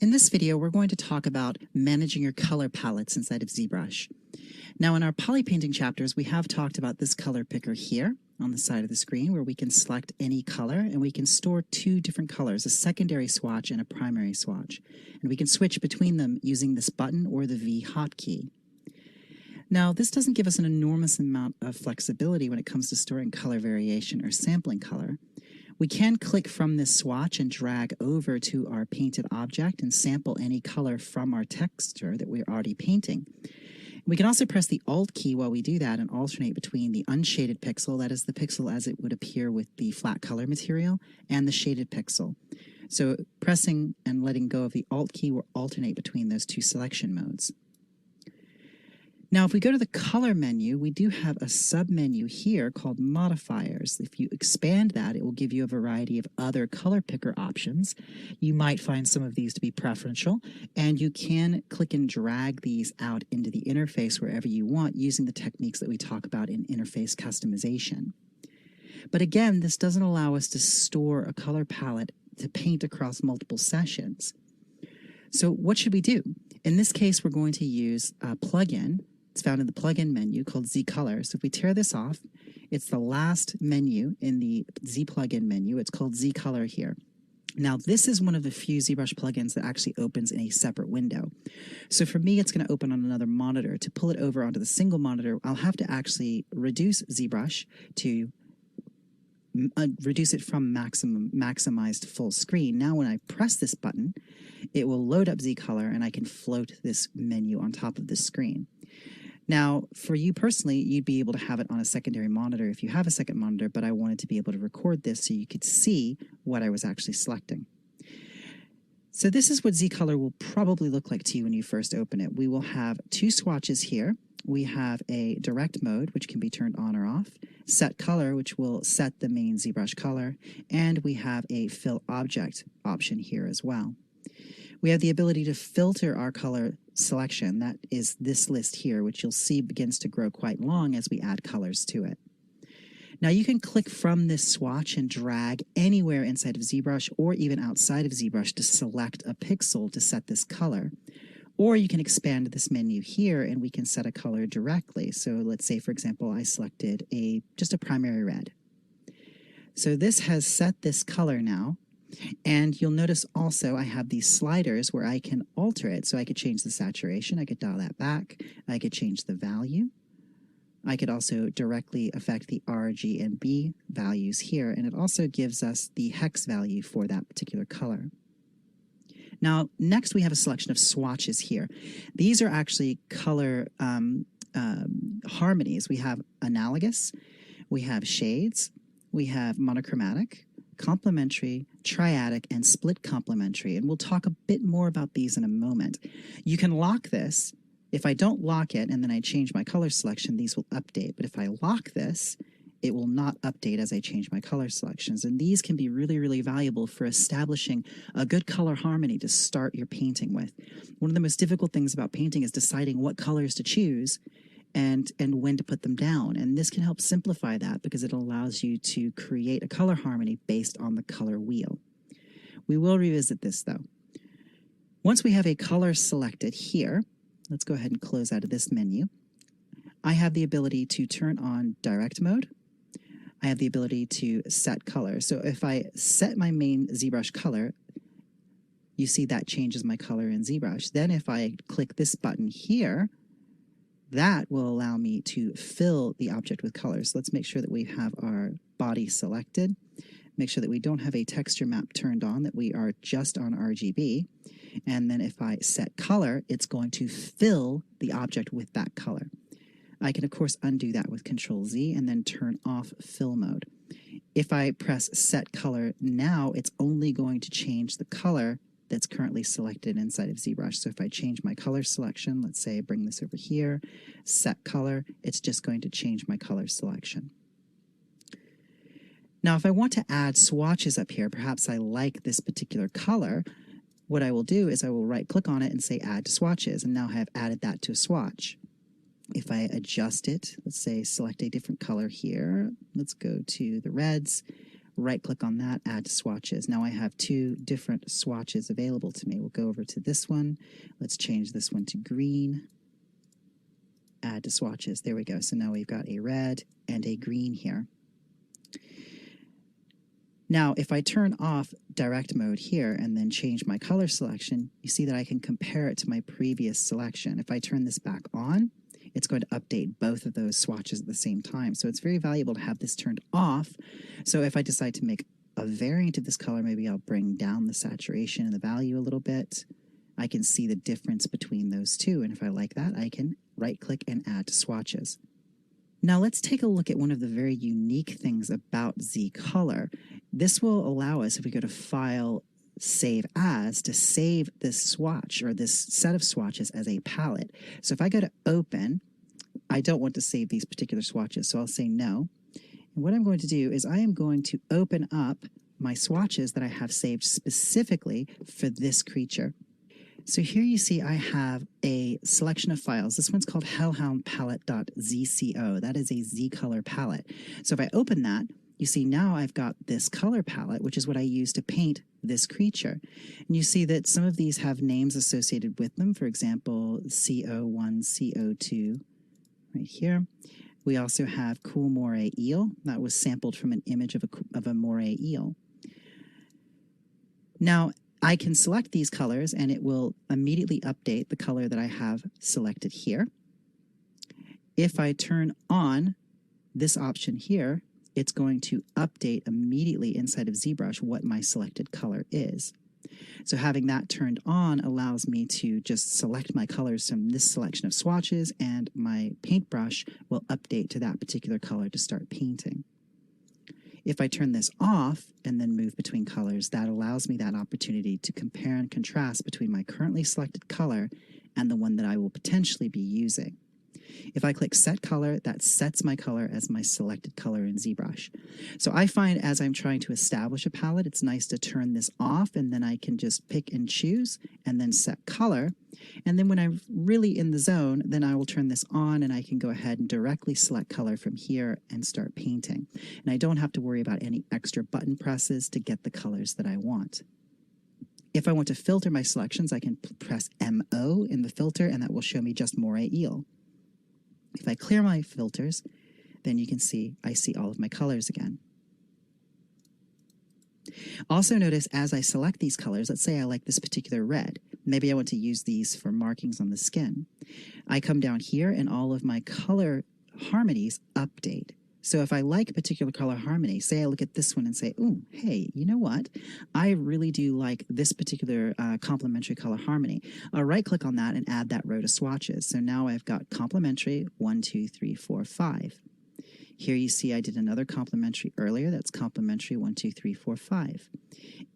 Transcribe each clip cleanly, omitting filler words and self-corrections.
In this video, we're going to talk about managing your color palettes inside of ZBrush. Now, in our poly painting chapters, we have talked about this color picker here on the side of the screen where we can select any color and we can store two different colors, a secondary swatch and a primary swatch. And we can switch between them using this button or the V hotkey. Now, this doesn't give us an enormous amount of flexibility when it comes to storing color variation or sampling color. We can click from this swatch and drag over to our painted object and sample any color from our texture that we're already painting. We can also press the Alt key while we do that and alternate between the unshaded pixel, that is the pixel as it would appear with the flat color material, and the shaded pixel. So pressing and letting go of the Alt key will alternate between those two selection modes. Now, if we go to the color menu, we do have a sub-menu here called modifiers. If you expand that, it will give you a variety of other color picker options. You might find some of these to be preferential, and you can click and drag these out into the interface wherever you want using the techniques that we talk about in interface customization. But again, this doesn't allow us to store a color palette to paint across multiple sessions. So what should we do? In this case, we're going to use a plugin. It's found in the plugin menu called Zcolor. So if we tear this off, it's the last menu in the Z plugin menu. It's called Zcolor here. Now, this is one of the few ZBrush plugins that actually opens in a separate window. So for me, it's going to open on another monitor. To pull it over onto the single monitor, I'll have to actually reduce ZBrush to reduce it from maximized full screen. Now, when I press this button, it will load up Zcolor and I can float this menu on top of the screen. Now, for you personally, you'd be able to have it on a secondary monitor if you have a second monitor, but I wanted to be able to record this so you could see what I was actually selecting. So this is what Zcolor will probably look like to you when you first open it. We will have two swatches here. We have a direct mode, which can be turned on or off, set color, which will set the main ZBrush color, and we have a fill object option here as well. We have the ability to filter our color selection. That is this list here, which you'll see begins to grow quite long as we add colors to it. Now you can click from this swatch and drag anywhere inside of ZBrush or even outside of ZBrush to select a pixel to set this color. Or you can expand this menu here and we can set a color directly. So let's say, for example, I selected just a primary red. So this has set this color now. And you'll notice also I have these sliders where I can alter it. So I could change the saturation, I could dial that back, I could change the value. I could also directly affect the R, G, and B values here, and it also gives us the hex value for that particular color. Now, next we have a selection of swatches here. These are actually color harmonies. We have analogous, we have shades, we have monochromatic, complementary, triadic, and split complementary, and we'll talk a bit more about these in a moment. You can lock this. If I don't lock it and then I change my color selection, these will update. But if I lock this, it will not update as I change my color selections. And these can be really, really valuable for establishing a good color harmony to start your painting with. One of the most difficult things about painting is deciding what colors to choose and when to put them down. And this can help simplify that because it allows you to create a color harmony based on the color wheel. We will revisit this though. Once we have a color selected here, let's go ahead and close out of this menu. I have the ability to turn on direct mode. I have the ability to set color. So if I set my main ZBrush color, you see that changes my color in ZBrush. Then if I click this button here, that will allow me to fill the object with colors. Let's make sure that we have our body selected. Make sure that we don't have a texture map turned on, that we are just on RGB. And then if I set color, it's going to fill the object with that color. I can, of course, undo that with Control-Z and then turn off fill mode. If I press set color now, it's only going to change the color that's currently selected inside of ZBrush. So if I change my color selection, let's say I bring this over here, set color, it's just going to change my color selection. Now, if I want to add swatches up here, perhaps I like this particular color, what I will do is I will right-click on it and say Add to Swatches, and now I have added that to a swatch. If I adjust it, let's say select a different color here, let's go to the reds, right-click on that, add to swatches. Now I have two different swatches available to me. We'll go over to this one. Let's change this one to green. Add to swatches. There we go. So now we've got a red and a green here. Now, if I turn off direct mode here and then change my color selection, you see that I can compare it to my previous selection. If I turn this back on, it's going to update both of those swatches at the same time. So it's very valuable to have this turned off. So if I decide to make a variant of this color, maybe I'll bring down the saturation and the value a little bit. I can see the difference between those two. And if I like that, I can right-click and add to swatches. Now let's take a look at one of the very unique things about Zcolor. This will allow us, if we go to File, Save As, to save this swatch or this set of swatches as a palette. So if I go to Open, I don't want to save these particular swatches, so I'll say no. And what I'm going to do is I am going to open up my swatches that I have saved specifically for this creature. So here you see I have a selection of files. This one's called hellhoundpalette.zco. That is a Zcolor palette. So if I open that, you see now I've got this color palette, which is what I use to paint this creature. And you see that some of these have names associated with them. For example, CO1, CO2, right here. We also have Cool Moray Eel. That was sampled from an image of a moray eel. Now, I can select these colors and it will immediately update the color that I have selected here. If I turn on this option here, it's going to update immediately inside of ZBrush what my selected color is. So having that turned on allows me to just select my colors from this selection of swatches, and my paintbrush will update to that particular color to start painting. If I turn this off and then move between colors, that allows me that opportunity to compare and contrast between my currently selected color and the one that I will potentially be using. If I click Set Color, that sets my color as my selected color in ZBrush. So I find as I'm trying to establish a palette, it's nice to turn this off, and then I can just pick and choose and then set color. And then when I'm really in the zone, then I will turn this on and I can go ahead and directly select color from here and start painting. And I don't have to worry about any extra button presses to get the colors that I want. If I want to filter my selections, I can press MO in the filter, and that will show me just moray eel. If I clear my filters, then you can see I see all of my colors again. Also notice as I select these colors, let's say I like this particular red. Maybe I want to use these for markings on the skin. I come down here and all of my color harmonies update. So if I like a particular color harmony, say I look at this one and say, ooh, hey, you know what? I really do like this particular complementary color harmony. I'll right-click on that and add that row to swatches. So now I've got complementary 1, 2, 3, 4, 5. Here you see I did another complementary earlier. That's complementary 1, 2, 3, 4, 5.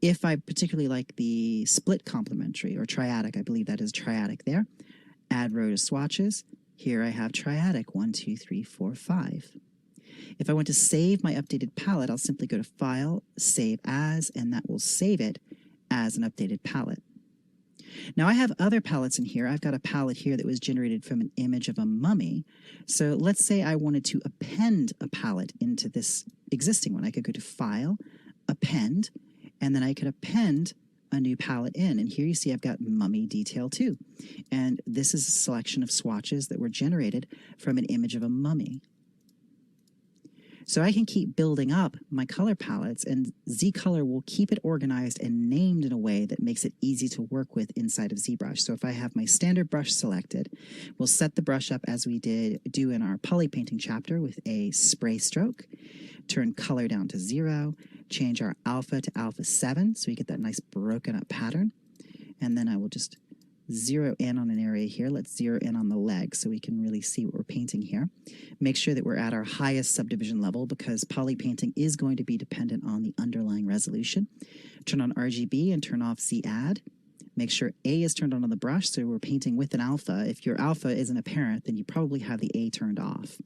If I particularly like the split complementary or triadic, I believe that is triadic there, add row to swatches. Here I have triadic 1, 2, 3, 4, 5. If I want to save my updated palette, I'll simply go to File, Save As, and that will save it as an updated palette. Now I have other palettes in here. I've got a palette here that was generated from an image of a mummy. So let's say I wanted to append a palette into this existing one. I could go to File, Append, and then I could append a new palette in. And here you see I've got Mummy Detail 2. And this is a selection of swatches that were generated from an image of a mummy. So I can keep building up my color palettes, and Zcolor will keep it organized and named in a way that makes it easy to work with inside of ZBrush. So if I have my standard brush selected, we'll set the brush up as we do in our poly painting chapter with a spray stroke, turn color down to 0, change our alpha to alpha 7 so we get that nice broken up pattern. And then I will just zero in on an area here. Let's zero in on the leg so we can really see what we're painting here. Make sure that we're at our highest subdivision level because poly painting is going to be dependent on the underlying resolution. Turn on RGB and turn off Z-Add. Make sure A is turned on the brush so we're painting with an alpha. If your alpha isn't apparent, then you probably have the A turned off.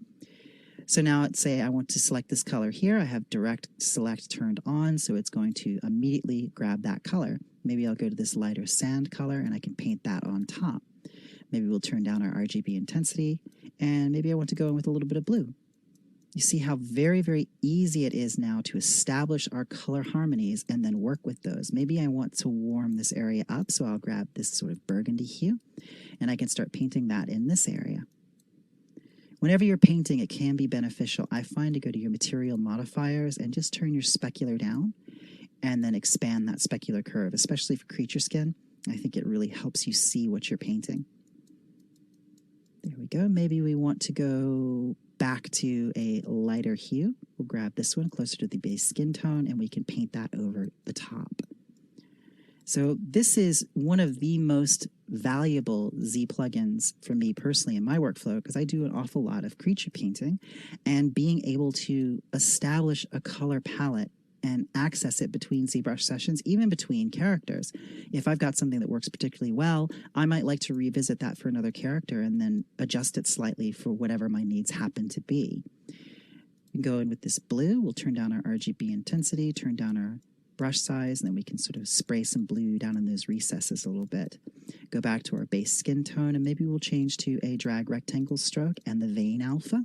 So now let's say I want to select this color here. I have direct select turned on, so it's going to immediately grab that color. Maybe I'll go to this lighter sand color and I can paint that on top. Maybe we'll turn down our RGB intensity, and maybe I want to go in with a little bit of blue. You see how very, very easy it is now to establish our color harmonies and then work with those. Maybe I want to warm this area up, so I'll grab this sort of burgundy hue, and I can start painting that in this area. Whenever you're painting, it can be beneficial, I find, to go to your material modifiers and just turn your specular down and then expand that specular curve, especially for creature skin. I think it really helps you see what you're painting. There we go. Maybe we want to go back to a lighter hue. We'll grab this one closer to the base skin tone, and we can paint that over the top. So this is one of the most valuable Z plugins for me personally in my workflow, because I do an awful lot of creature painting, and being able to establish a color palette and access it between ZBrush sessions, even between characters. If I've got something that works particularly well, I might like to revisit that for another character and then adjust it slightly for whatever my needs happen to be. We can go in with this blue. We'll turn down our RGB intensity, turn down our brush size, and then we can sort of spray some blue down in those recesses a little bit. Go back to our base skin tone, and maybe we'll change to a drag rectangle stroke and the vein alpha.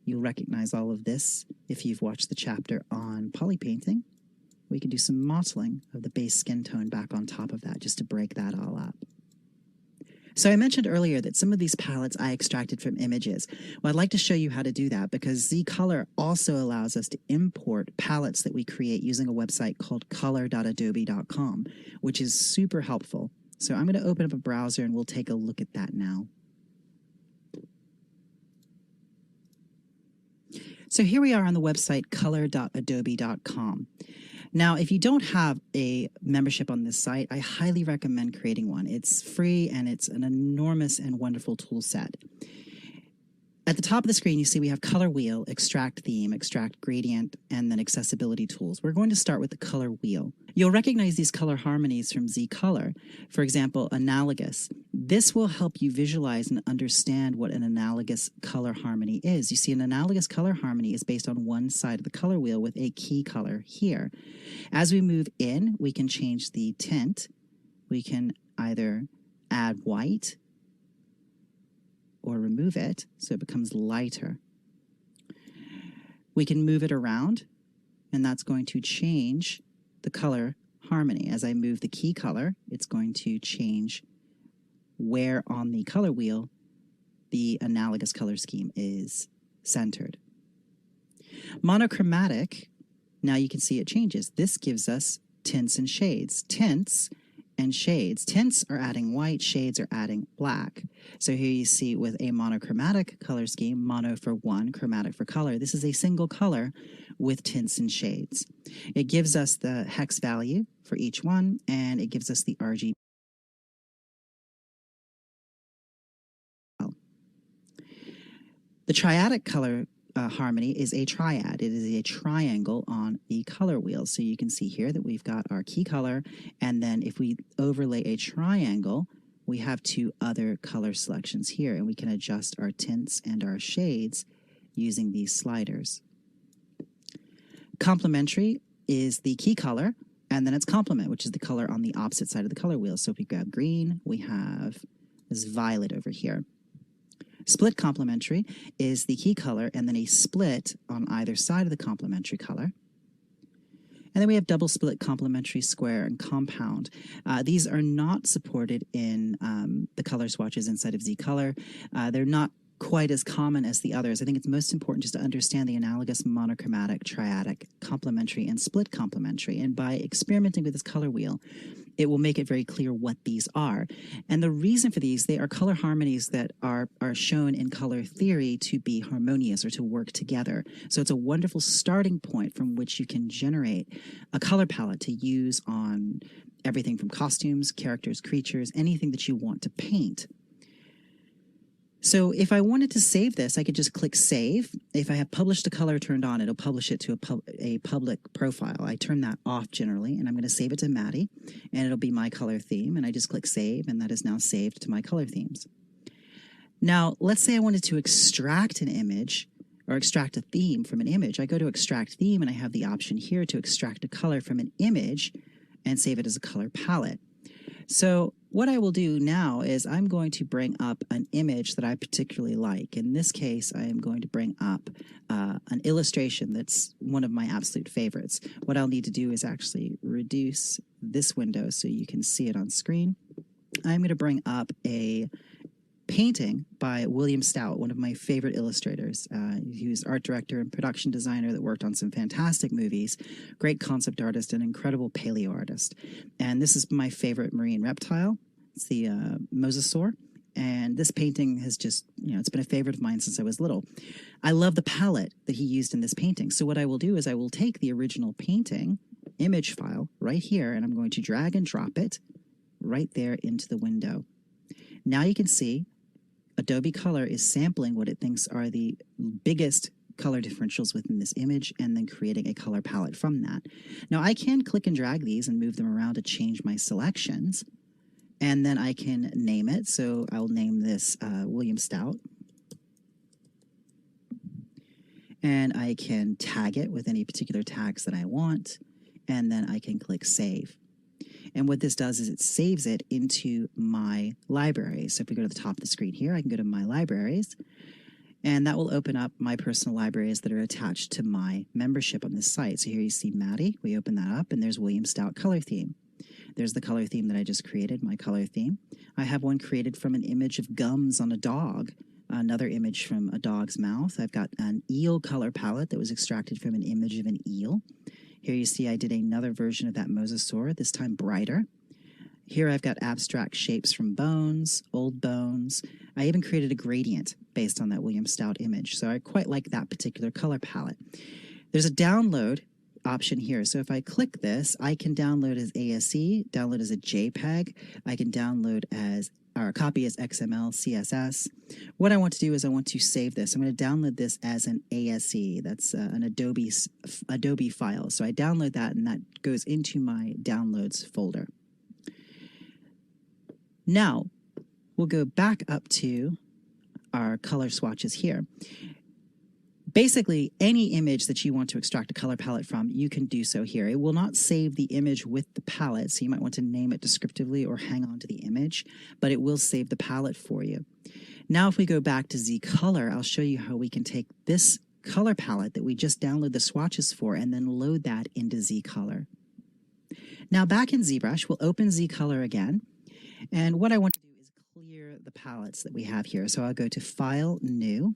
You'll recognize all of this if you've watched the chapter on poly painting. We can do some mottling of the base skin tone back on top of that just to break that all up. So I mentioned earlier that some of these palettes I extracted from images. Well, I'd like to show you how to do that, because Zcolor also allows us to import palettes that we create using a website called color.adobe.com, which is super helpful. So I'm going to open up a browser and we'll take a look at that now. So here we are on the website color.adobe.com. Now, if you don't have a membership on this site, I highly recommend creating one. It's free and it's an enormous and wonderful tool set. At the top of the screen, you see we have color wheel, extract theme, extract gradient, and then accessibility tools. We're going to start with the color wheel. You'll recognize these color harmonies from Zcolor. For example, analogous. This will help you visualize and understand what an analogous color harmony is. You see, an analogous color harmony is based on one side of the color wheel with a key color here. As we move in, we can change the tint. We can either add white or remove it so it becomes lighter. We can move it around, and that's going to change the color harmony. As I move the key color, it's going to change where on the color wheel the analogous color scheme is centered. Monochromatic, now you can see it changes. This gives us tints and shades. Tints and shades. Tints are adding white, shades are adding black. So here you see with a monochromatic color scheme, mono for one, chromatic for color. This is a single color with tints and shades. It gives us the hex value for each one, and it gives us the RGB. The triadic color harmony is a triad. It is a triangle on the color wheel. So you can see here that we've got our key color, and then if we overlay a triangle, we have two other color selections here, and we can adjust our tints and our shades using these sliders. Complementary is the key color, and then it's complement, which is the color on the opposite side of the color wheel. So if we grab green, we have this violet over here. Split complementary is the key color and then a split on either side of the complementary color. And then we have double split complementary, square, and compound. These are not supported in the color swatches inside of Zcolor. They're not quite as common as the others. I think it's most important just to understand the analogous, monochromatic, triadic, complementary, and split complementary. And by experimenting with this color wheel, it will make it very clear what these are. And the reason for these, they are color harmonies that are shown in color theory to be harmonious or to work together. So it's a wonderful starting point from which you can generate a color palette to use on everything from costumes, characters, creatures, anything that you want to paint. So if I wanted to save this, I could just click Save. If I have Publish to Color turned on, it'll publish it to a public profile. I turn that off generally, and I'm going to save it to Maddie, and it'll be my color theme, and I just click Save, and that is now saved to my color themes. Now, let's say I wanted to extract an image or extract a theme from an image. I go to Extract Theme, and I have the option here to extract a color from an image and save it as a color palette. So What I will do now is I'm going to bring up an image that I particularly like. In this case, I am going to bring up an illustration that's one of my absolute favorites. What I'll need to do is actually reduce this window so you can see it on screen. I'm going to bring up a painting by William Stout, one of my favorite illustrators. He was art director and production designer that worked on some fantastic movies, great concept artist, and incredible paleo artist. And this is my favorite marine reptile. It's the mosasaur. And this painting has just, it's been a favorite of mine since I was little. I love the palette that he used in this painting. So what I will do is I will take the original painting image file right here, and I'm going to drag and drop it right there into the window. Now you can see Adobe Color is sampling what it thinks are the biggest color differentials within this image and then creating a color palette from that. Now I can click and drag these and move them around to change my selections, and then I can name it. So I'll name this William Stout, and I can tag it with any particular tags that I want, and then I can click Save. And what this does is it saves it into my library. So if we go to the top of the screen here, I can go to My Libraries, and that will open up my personal libraries that are attached to my membership on this site. So here you see Maddie. We open that up, and there's William Stout color theme. There's the color theme that I just created, my color theme. I have one created from an image of gums on a dog, another image from a dog's mouth. I've got an eel color palette that was extracted from an image of an eel. Here you see I did another version of that mosasaur, this time brighter. Here I've got abstract shapes from bones, old bones. I even created a gradient based on that William Stout image, so I quite like that particular color palette. There's a download option here, so if I click this, I can download as ASC, download as a JPEG, I can download as or copy as XML, CSS. What I want to do is I want to save this. I'm going to download this as an ASC. That's an Adobe file. So I download that, and that goes into my downloads folder. Now, we'll go back up to our color swatches here. Basically, any image that you want to extract a color palette from, you can do so here. It will not save the image with the palette, so you might want to name it descriptively or hang on to the image, but it will save the palette for you. Now, if we go back to Zcolor, I'll show you how we can take this color palette that we just downloaded the swatches for and then load that into Zcolor. Now, back in ZBrush, we'll open Zcolor again, and what I want to do is clear the palettes that we have here. So I'll go to File, New.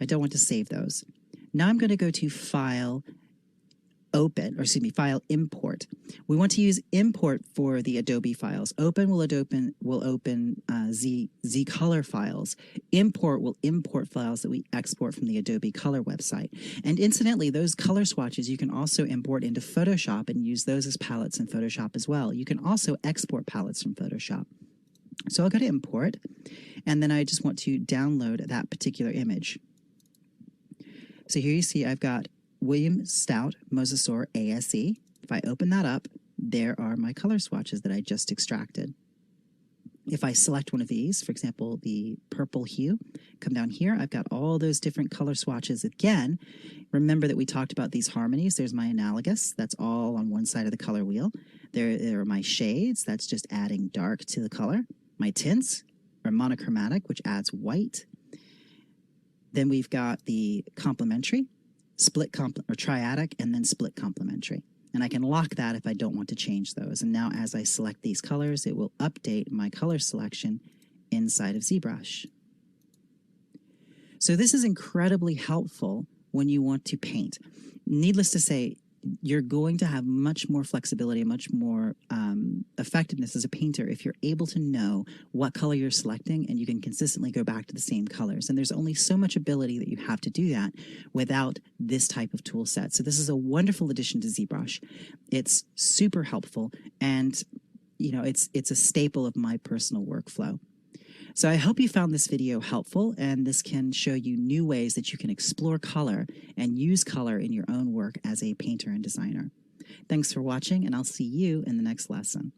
I don't want to save those. Now I'm going to go to File, Open, or excuse me, File, Import. We want to use Import for the Adobe files. Open will open Zcolor files. Import will import files that we export from the Adobe Color website. And incidentally, those color swatches you can also import into Photoshop and use those as palettes in Photoshop as well. You can also export palettes from Photoshop. So I'll go to Import, and then I just want to download that particular image. So here you see I've got William Stout Mosasaur ASE. If I open that up, there are my color swatches that I just extracted. If I select one of these, for example, the purple hue, come down here, I've got all those different color swatches again. Remember that we talked about these harmonies. There's my analogous. That's all on one side of the color wheel. There are my shades. That's just adding dark to the color. My tints are monochromatic, which adds white. Then we've got the complementary, or triadic, and then split complementary. And I can lock that if I don't want to change those. And now as I select these colors, it will update my color selection inside of ZBrush. So this is incredibly helpful when you want to paint. Needless to say, you're going to have much more flexibility, much more effectiveness as a painter if you're able to know what color you're selecting and you can consistently go back to the same colors. And there's only so much ability that you have to do that without this type of tool set. So this is a wonderful addition to ZBrush. It's super helpful, and it's a staple of my personal workflow. So I hope you found this video helpful, and this can show you new ways that you can explore color and use color in your own work as a painter and designer. Thanks for watching, and I'll see you in the next lesson.